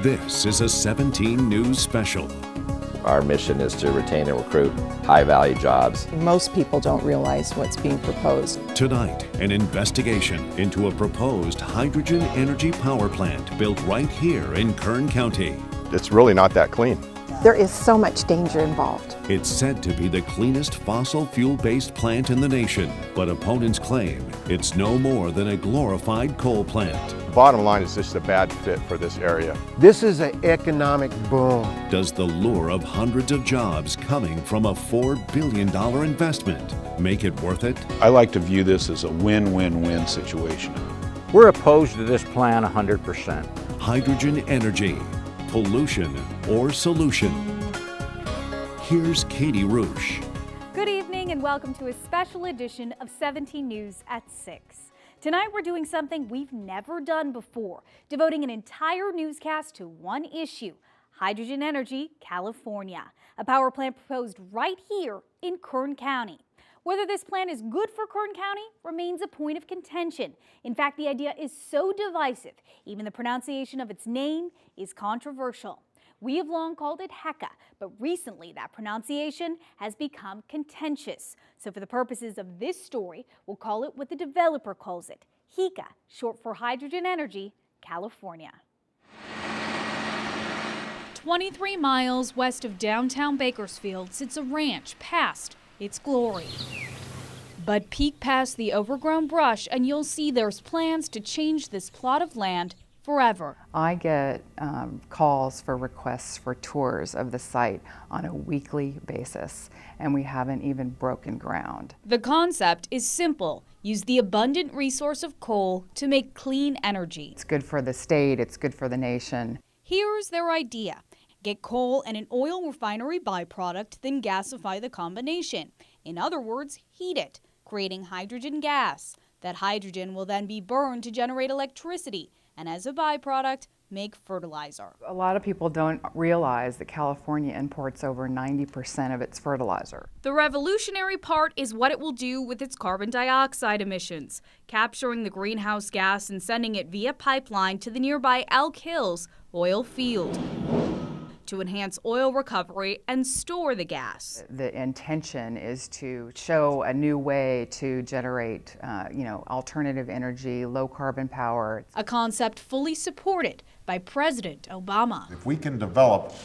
This is a 17 News special. Our mission is to retain and recruit high-value jobs. Most people don't realize what's being proposed. Tonight, an investigation into a proposed hydrogen energy power plant built right here in Kern County. It's really not that clean. There is so much danger involved. It's said to be the cleanest fossil fuel-based plant in the nation, but opponents claim it's no more than a glorified coal plant. The bottom line is just a bad fit for this area. This is an economic boom. Does the lure of hundreds of jobs coming from a $4 billion investment make it worth it? I like to view this as a win-win-win situation. We're opposed to this plan 100%. Hydrogen energy, pollution or solution? Here's Katey Rusch. Good evening and welcome to a special edition of 17 News at 6. Tonight we're doing something we've never done before, devoting an entire newscast to one issue, hydrogen energy, California, a power plant proposed right here in Kern County. Whether this plan is good for Kern County remains a point of contention. In fact, the idea is so divisive, even the pronunciation of its name is controversial. We have long called it HECA, but recently that pronunciation has become contentious. So for the purposes of this story, we'll call it what the developer calls it, HECA, short for Hydrogen Energy, California. 23 miles west of downtown Bakersfield sits a ranch past its glory. But peek past the overgrown brush and you'll see there's plans to change this plot of land forever. I get calls for requests for tours of the site on a weekly basis, and we haven't even broken ground. The concept is simple. Use the abundant resource of coal to make clean energy. It's good for the state, it's good for the nation. Here's their idea. Get coal and an oil refinery byproduct, then gasify the combination. In other words, heat it, creating hydrogen gas. That hydrogen will then be burned to generate electricity, and as a byproduct, make fertilizer. A lot of people don't realize that California imports over 90% of its fertilizer. The revolutionary part is what it will do with its carbon dioxide emissions, capturing the greenhouse gas and sending it via pipeline to the nearby Elk Hills oil field to enhance oil recovery and store the gas. The intention is to show a new way to generate, alternative energy, low carbon power. A concept fully supported by President Obama. If we can develop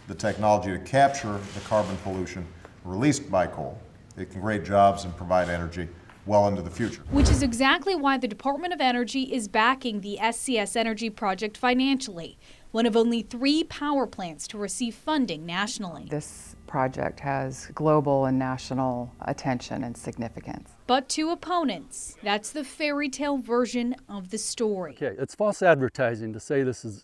the technology to capture the carbon pollution released by coal, it can create jobs and provide energy well into the future. Which is exactly why the Department of Energy is backing the SCS Energy project financially, one of only 3 power plants to receive funding nationally. This project has global and national attention and significance. But to opponents, that's the fairy tale version of the story. Okay, it's false advertising to say this is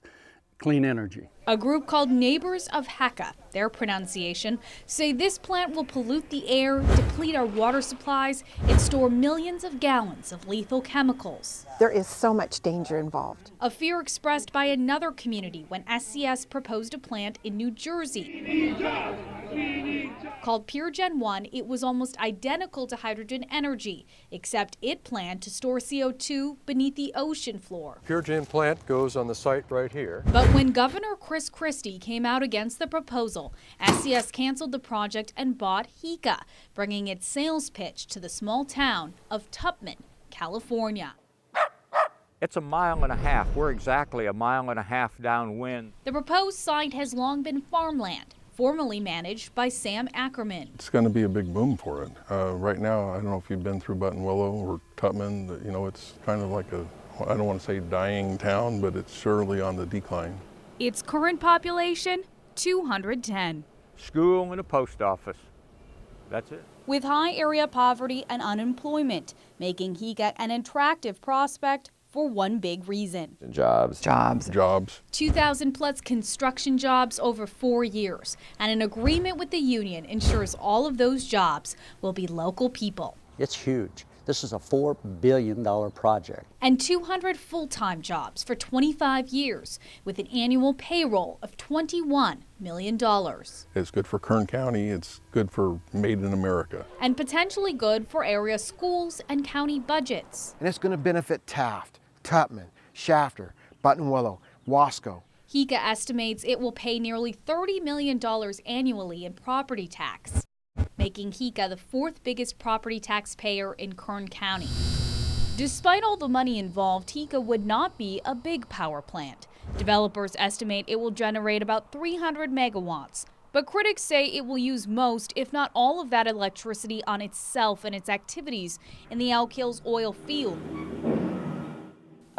clean energy. A group called Neighbors of HECA, their pronunciation, say this plant will pollute the air, deplete our water supplies, and store millions of gallons of lethal chemicals. There is so much danger involved. A fear expressed by another community when SCS proposed a plant in New Jersey. Called Pure Gen 1, it was almost identical to hydrogen energy, except it planned to store CO2 beneath the ocean floor. Pure Gen plant goes on the site right here. But when Governor Chris Christie came out against the proposal, SCS canceled the project and bought HECA, bringing its sales pitch to the small town of Tupman, California. It's a mile and a half. We're exactly a mile and a half downwind. The proposed site has long been farmland, formerly managed by Sam Ackerman. It's going to be a big boom for it. Right now, I don't know if you've been through Buttonwillow or Tupman, it's kind of like I don't want to say dying town, but it's surely on the decline. Its current population, 210. School and a post office. That's it. With high area poverty and unemployment, making HECA an attractive prospect for one big reason. Jobs. 2,000 plus construction jobs over 4 years, and an agreement with the union ensures all of those jobs will be local people. It's huge. This is a $4 billion project. And 200 full-time jobs for 25 years with an annual payroll of $21 million. It's good for Kern County. It's good for Made in America. And potentially good for area schools and county budgets. And it's going to benefit Taft, Tupman, Shafter, Buttonwillow, Wasco, HECA estimates it will pay nearly $30 million annually in property tax, making HECA the fourth biggest property taxpayer in Kern County. Despite all the money involved, HECA would not be a big power plant. Developers estimate it will generate about 300 megawatts, but critics say it will use most, if not all, of that electricity on itself and its activities in the Elk Hills oil field.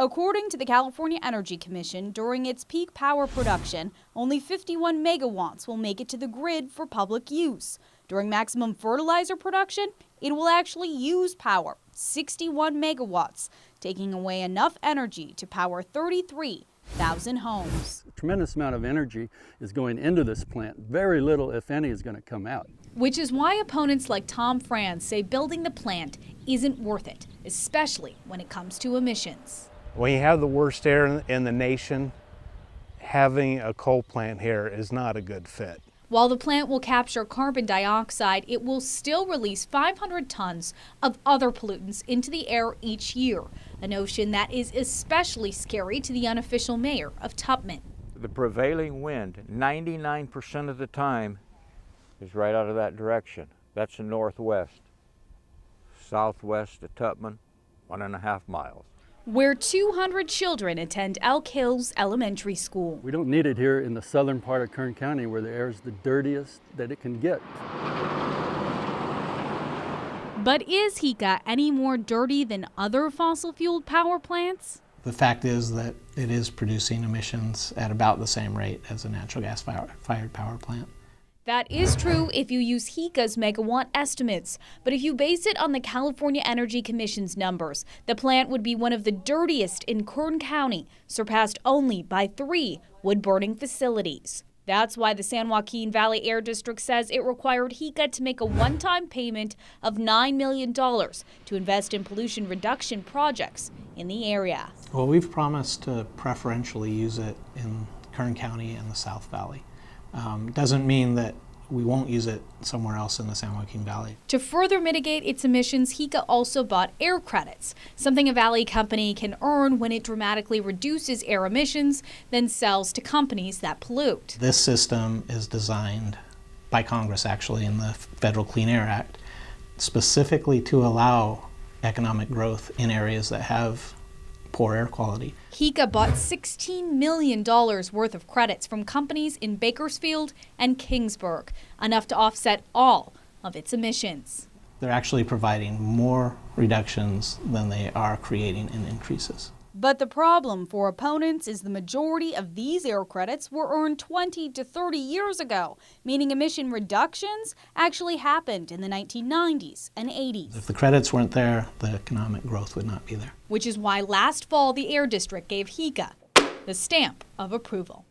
According to the California Energy Commission, during its peak power production, only 51 megawatts will make it to the grid for public use. During maximum fertilizer production, it will actually use power, 61 megawatts, taking away enough energy to power 33,000 homes. A tremendous amount of energy is going into this plant. Very little, if any, is going to come out. Which is why opponents like Tom Franz say building the plant isn't worth it, especially when it comes to emissions. When you have the worst air in the nation, having a coal plant here is not a good fit. While the plant will capture carbon dioxide, it will still release 500 tons of other pollutants into the air each year, a notion that is especially scary to the unofficial mayor of Tupman. The prevailing wind, 99% of the time, is right out of that direction. That's the northwest. Southwest to Tupman, 1.5 miles. Where 200 children attend Elk Hills Elementary School. We don't need it here in the southern part of Kern County where the air is the dirtiest that it can get. But is HECA any more dirty than other fossil-fueled power plants? The fact is that it is producing emissions at about the same rate as a natural gas-fired power plant. That is true if you use HECA's megawatt estimates, but if you base it on the California Energy Commission's numbers, the plant would be one of the dirtiest in Kern County, surpassed only by 3 wood-burning facilities. That's why the San Joaquin Valley Air District says it required HECA to make a one-time payment of $9 million to invest in pollution reduction projects in the area. Well, we've promised to preferentially use it in Kern County and the South Valley. Doesn't mean that we won't use it somewhere else in the San Joaquin Valley. To further mitigate its emissions, HECA also bought air credits, something a Valley company can earn when it dramatically reduces air emissions, then sells to companies that pollute. This system is designed by Congress, actually, in the Federal Clean Air Act, specifically to allow economic growth in areas that have poor air quality. HECA bought $16 million worth of credits from companies in Bakersfield and Kingsburg, enough to offset all of its emissions. They're actually providing more reductions than they are creating in increases. But the problem for opponents is the majority of these air credits were earned 20 to 30 years ago, meaning emission reductions actually happened in the 1990s and 80s. If the credits weren't there, the economic growth would not be there. Which is why last fall the Air District gave HECA the stamp of approval.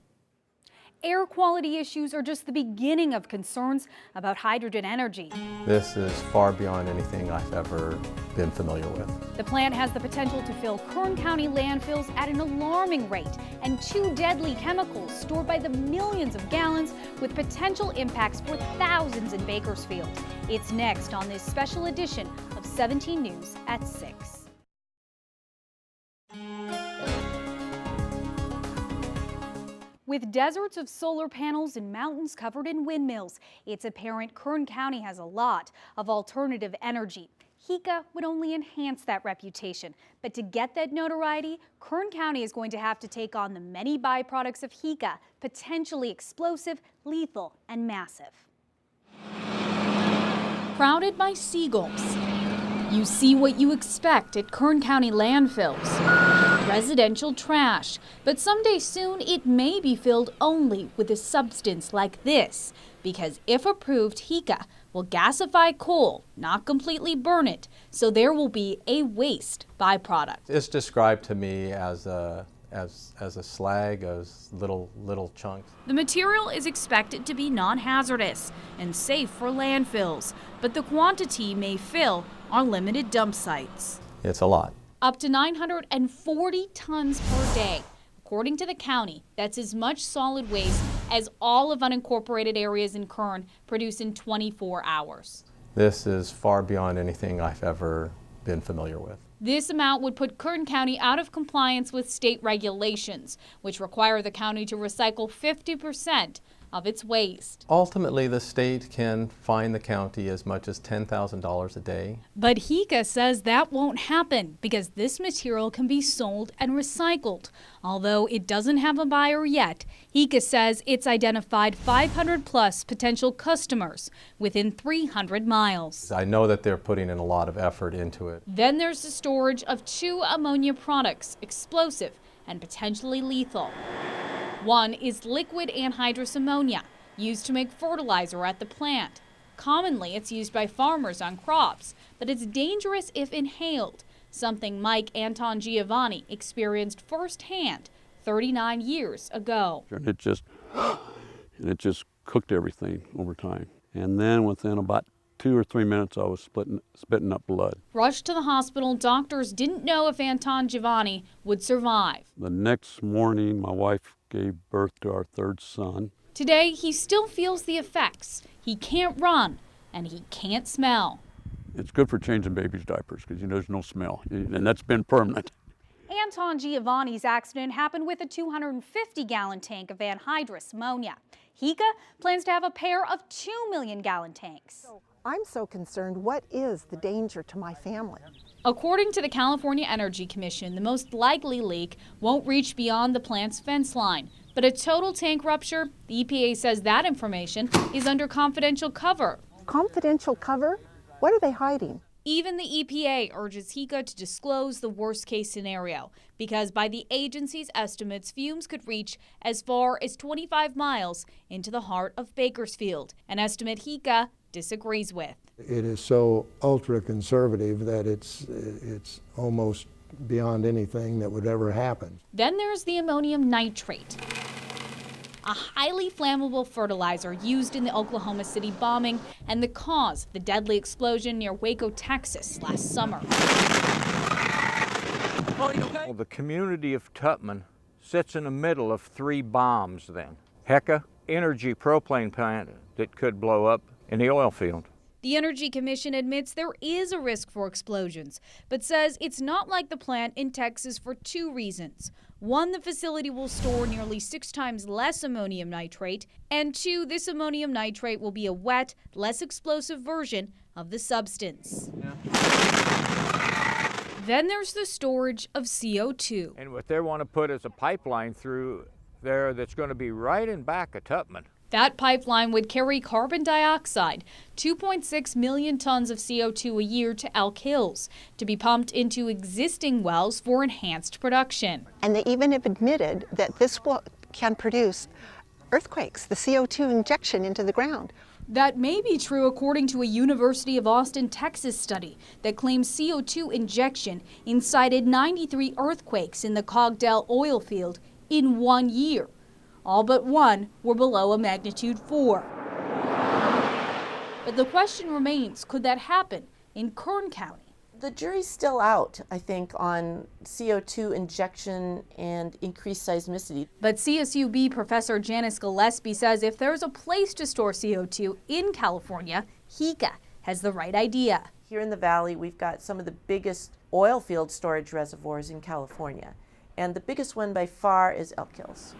Air quality issues are just the beginning of concerns about hydrogen energy. This is far beyond anything I've ever been familiar with. The plant has the potential to fill Kern County landfills at an alarming rate, and 2 deadly chemicals stored by the millions of gallons with potential impacts for thousands in Bakersfield. It's next on this special edition of 17 News at 6. With deserts of solar panels and mountains covered in windmills, it's apparent Kern County has a lot of alternative energy. HECA would only enhance that reputation. But to get that notoriety, Kern County is going to have to take on the many byproducts of HECA, potentially explosive, lethal, and massive. Crowded by seagulls. You see what you expect at Kern County landfills. Residential trash. But someday soon it may be filled only with a substance like this. Because if approved, HECA will gasify coal, not completely burn it, so there will be a waste byproduct. It's described to me as a slag, as little chunks. The material is expected to be non-hazardous and safe for landfills, but the quantity may fill our limited dump sites. It's a lot. Up to 940 tons per day. According to the county, that's as much solid waste as all of unincorporated areas in Kern produce in 24 hours. This is far beyond anything I've ever been familiar with. This amount would put Kern County out of compliance with state regulations, which require the county to recycle 50% of its waste. Ultimately, the state can fine the county as much as $10,000 a day. But HECA says that won't happen because this material can be sold and recycled. Although it doesn't have a buyer yet, HECA says it's identified 500 plus potential customers within 300 miles. I know that they're putting in a lot of effort into it. Then there's the storage of 2 ammonia products, explosive and potentially lethal. One is liquid anhydrous ammonia, used to make fertilizer at the plant. Commonly, it's used by farmers on crops, but it's dangerous if inhaled, something Mike Anton Giovanni experienced firsthand 39 years ago. And it just cooked everything over time. And then within about 2 or 3 minutes, I was spitting up blood. Rushed to the hospital, doctors didn't know if Anton Giovanni would survive. The next morning, my wife gave birth to our 3rd son. Today, he still feels the effects. He can't run, and he can't smell. It's good for changing babies' diapers because there's no smell, and that's been permanent. Anton Giovanni's accident happened with a 250-gallon tank of anhydrous ammonia. HECA plans to have a pair of 2 million-gallon tanks. I'm so concerned. What is the danger to my family? According to the California Energy Commission, the most likely leak won't reach beyond the plant's fence line. But a total tank rupture, the EPA says that information is under confidential cover. Confidential cover? What are they hiding? Even the EPA urges HECA to disclose the worst-case scenario because by the agency's estimates, fumes could reach as far as 25 miles into the heart of Bakersfield, an estimate HECA disagrees with. It is so ultra-conservative that it's almost beyond anything that would ever happen. Then there's the ammonium nitrate, a highly flammable fertilizer used in the Oklahoma City bombing and the cause of the deadly explosion near Waco, Texas last summer. Well, the community of Tutman sits in the middle of 3 bombs then. HECA, energy propane plant that could blow up in the oil field. The Energy Commission admits there is a risk for explosions, but says it's not like the plant in Texas for 2 reasons. 1, the facility will store nearly 6 times less ammonium nitrate, and 2, this ammonium nitrate will be a wet, less explosive version of the substance. Then there's the storage of CO2. And what they want to put is a pipeline through there that's going to be right in back of Tutman. That pipeline would carry carbon dioxide, 2.6 million tons of CO2 a year to Elk Hills, to be pumped into existing wells for enhanced production. And they even have admitted that this can produce earthquakes, the CO2 injection into the ground. That may be true according to a University of Austin, Texas study that claims CO2 injection incited 93 earthquakes in the Cogdell oil field in 1 year. All but 1 were below a magnitude 4. But the question remains, could that happen in Kern County? The jury's still out, I think, on CO2 injection and increased seismicity. But CSUB Professor Janice Gillespie says if there's a place to store CO2 in California, HECA has the right idea. Here in the valley, we've got some of the biggest oil field storage reservoirs in California. And the biggest one by far is Elk Hills.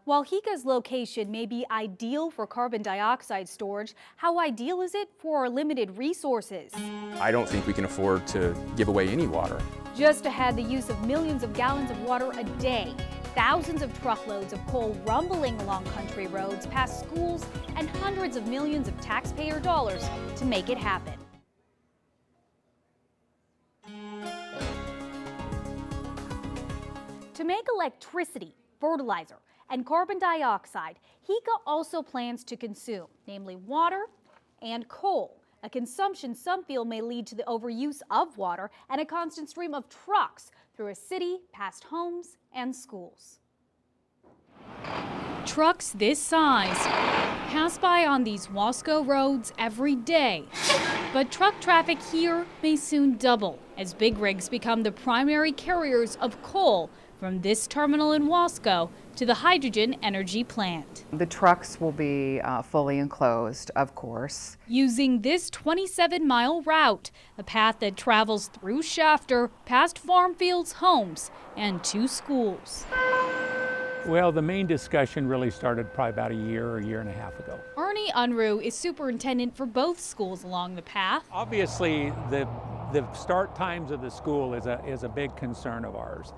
While HECA's location may be ideal for carbon dioxide storage, how ideal is it for our limited resources? I don't think we can afford to give away any water. Just ahead, the use of millions of gallons of water a day, thousands of truckloads of coal rumbling along country roads, past schools, and hundreds of millions of taxpayer dollars to make it happen. To make electricity, fertilizer, and carbon dioxide, HECA also plans to consume, namely water and coal, a consumption some feel may lead to the overuse of water and a constant stream of trucks through a city past homes and schools. Trucks this size pass by on these Wasco roads every day, but truck traffic here may soon double as big rigs become the primary carriers of coal from this terminal in Wasco to the hydrogen energy plant. The trucks will be fully enclosed, of course. Using this 27-mile route, a path that travels through Shafter, past farm fields, homes, and 2 schools. Well, the main discussion really started probably about a year and a half ago. Ernie Unruh is superintendent for both schools along the path. Obviously, the start times of the school is a big concern of ours.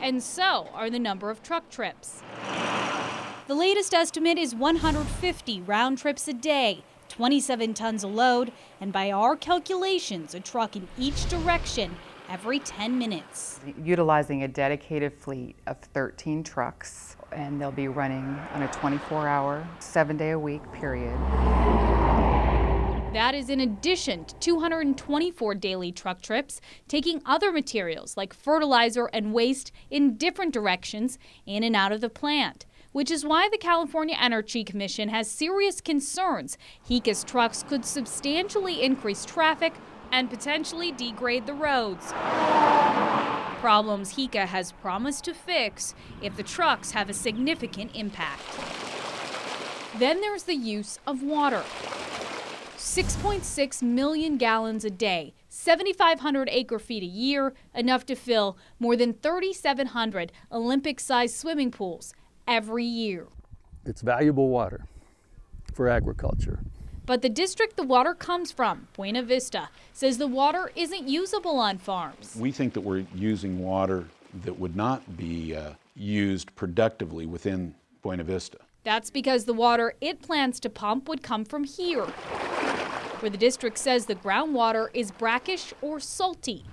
And so are the number of truck trips. The latest estimate is 150 round trips a day, 27 tons a load, and by our calculations, a truck in each direction every 10 minutes. Utilizing a dedicated fleet of 13 trucks, and they'll be running on a 24-hour, 7-day-a-week period. That is in addition to 224 daily truck trips, taking other materials like fertilizer and waste in different directions in and out of the plant, which is why the California Energy Commission has serious concerns HECA's trucks could substantially increase traffic and potentially degrade the roads. Problems HECA has promised to fix if the trucks have a significant impact. Then there's the use of water. 6.6 million gallons a day, 7,500 acre-feet a year, enough to fill more than 3,700 Olympic-sized swimming pools every year. It's valuable water for agriculture. But the district the water comes from, Buena Vista, says the water isn't usable on farms. We think that we're using water that would not be used productively within Buena Vista. That's because the water it plans to pump would come from here, where the district says the groundwater is brackish or salty.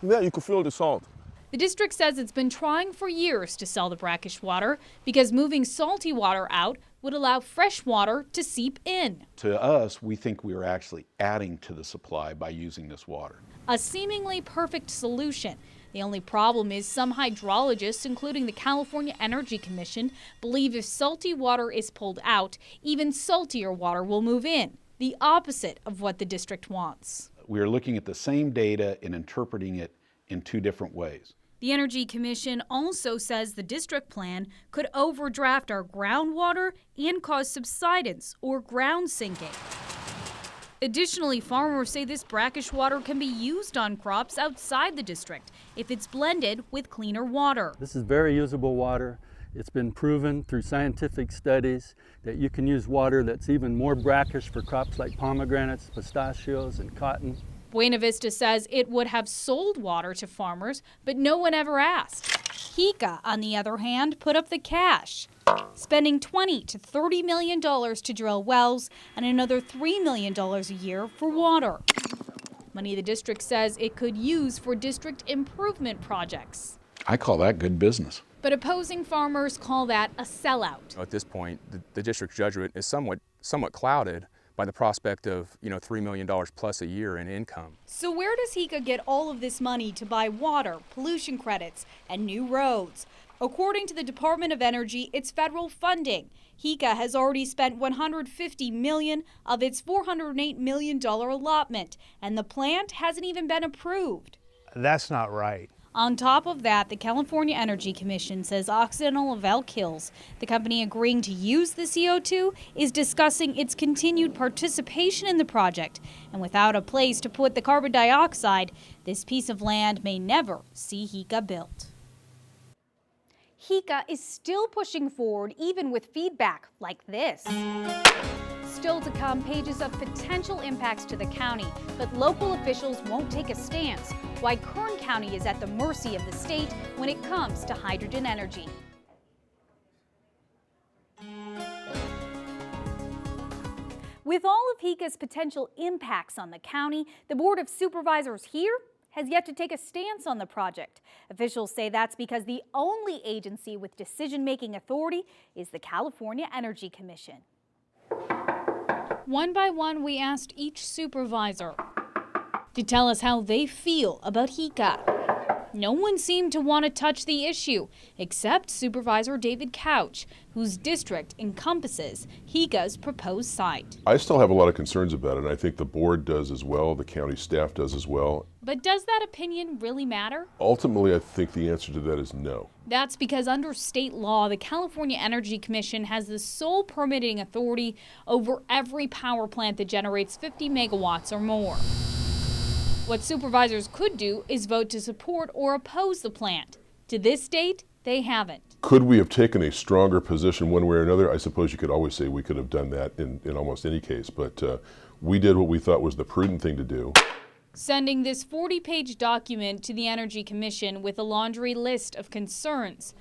Yeah, you can feel the salt. The district says it's been trying for years to sell the brackish water because moving salty water out would allow fresh water to seep in. To us, we think we are actually adding to the supply by using this water. A seemingly perfect solution. The only problem is some hydrologists, including the California Energy Commission, believe if salty water is pulled out, even saltier water will move in, the opposite of what the district wants. We are looking at the same data and interpreting it in 2 different ways. The Energy Commission also says the district plan could overdraft our groundwater and cause subsidence or ground sinking. Additionally, farmers say this brackish water can be used on crops outside the district if it's blended with cleaner water. This is very usable water. It's been proven through scientific studies that you can use water that's even more brackish for crops like pomegranates, pistachios, and cotton. Buena Vista says it would have sold water to farmers, but no one ever asked. HECA, on the other hand, put up the cash, spending $20 to $30 million to drill wells and another $3 million a year for water. Money the district says it could use for district improvement projects. I call that good business. But opposing farmers call that a sellout. At this point, the district's judgment is somewhat clouded by the prospect of, $3 million plus a year in income. So where does HECA get all of this money to buy water, pollution credits, and new roads? According to the Department of Energy, it's federal funding. HECA has already spent $150 million of its $408 million allotment, and the plant hasn't even been approved. That's not right. On top of that, the California Energy Commission says Occidental of Elk Hills, the company agreeing to use the CO2, is discussing its continued participation in the project. And without a place to put the carbon dioxide, this piece of land may never see HECA built. HECA is still pushing forward even with feedback like this. Still to come, pages of potential impacts to the county, but local officials won't take a stance. Why Kern County is at the mercy of the state when it comes to hydrogen energy. With all of HECA's potential impacts on the county, the Board of Supervisors here has yet to take a stance on the project. Officials say that's because the only agency with decision-making authority is the California Energy Commission. One by one, we asked each supervisor to tell us how they feel about HECA. No one seemed to want to touch the issue, except Supervisor David Couch, whose district encompasses HECA's proposed site. I still have a lot of concerns about it, and I think the board does as well, the county staff does as well. But does that opinion really matter? Ultimately, I think the answer to that is no. That's because under state law, the California Energy Commission has the sole permitting authority over every power plant that generates 50 megawatts or more. What supervisors could do is vote to support or oppose the plant. To this date, they haven't. Could we have taken a stronger position one way or another? I suppose you could always say we could have done that in almost any case, but we did what we thought was the prudent thing to do. Sending this 40-page document to the Energy Commission with a laundry list of concerns.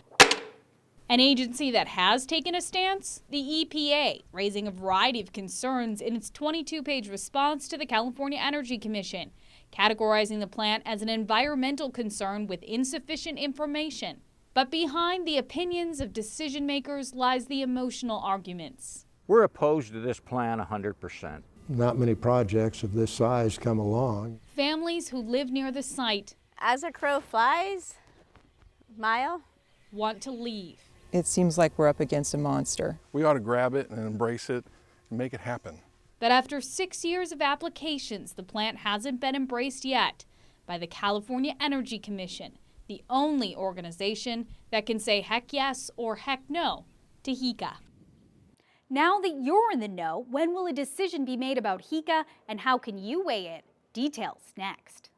An agency that has taken a stance, the EPA, raising a variety of concerns in its 22-page response to the California Energy Commission, categorizing the plant as an environmental concern with insufficient information. But behind the opinions of decision makers lies the emotional arguments. We're opposed to this plan 100%. Not many projects of this size come along. Families who live near the site, as a crow flies, mile, want to leave. It seems like we're up against a monster. We ought to grab it and embrace it and make it happen. But after 6 years of applications, the plant hasn't been embraced yet by the California Energy Commission, the only organization that can say heck yes or heck no to HECA. Now that you're in the know, when will a decision be made about HECA and how can you weigh it? Details next.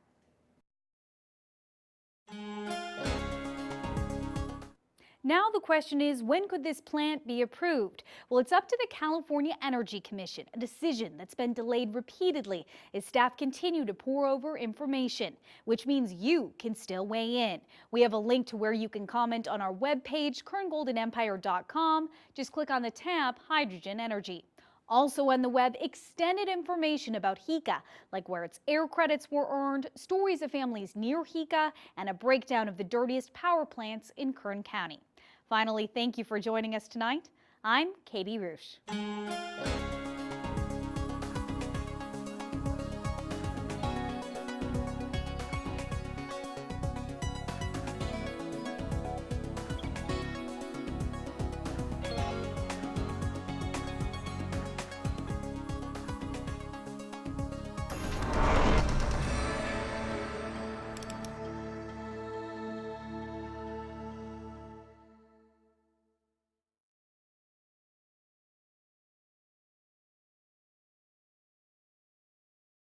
Now the question is, when could this plant be approved? Well, it's up to the California Energy Commission, a decision that's been delayed repeatedly as staff continue to pour over information, which means you can still weigh in. We have a link to where you can comment on our webpage, kerngoldenempire.com. Just click on the tab Hydrogen Energy. Also on the web, extended information about HECA, like where its air credits were earned, stories of families near HECA, and a breakdown of the dirtiest power plants in Kern County. Finally, thank you for joining us tonight. I'm Katey Rusch.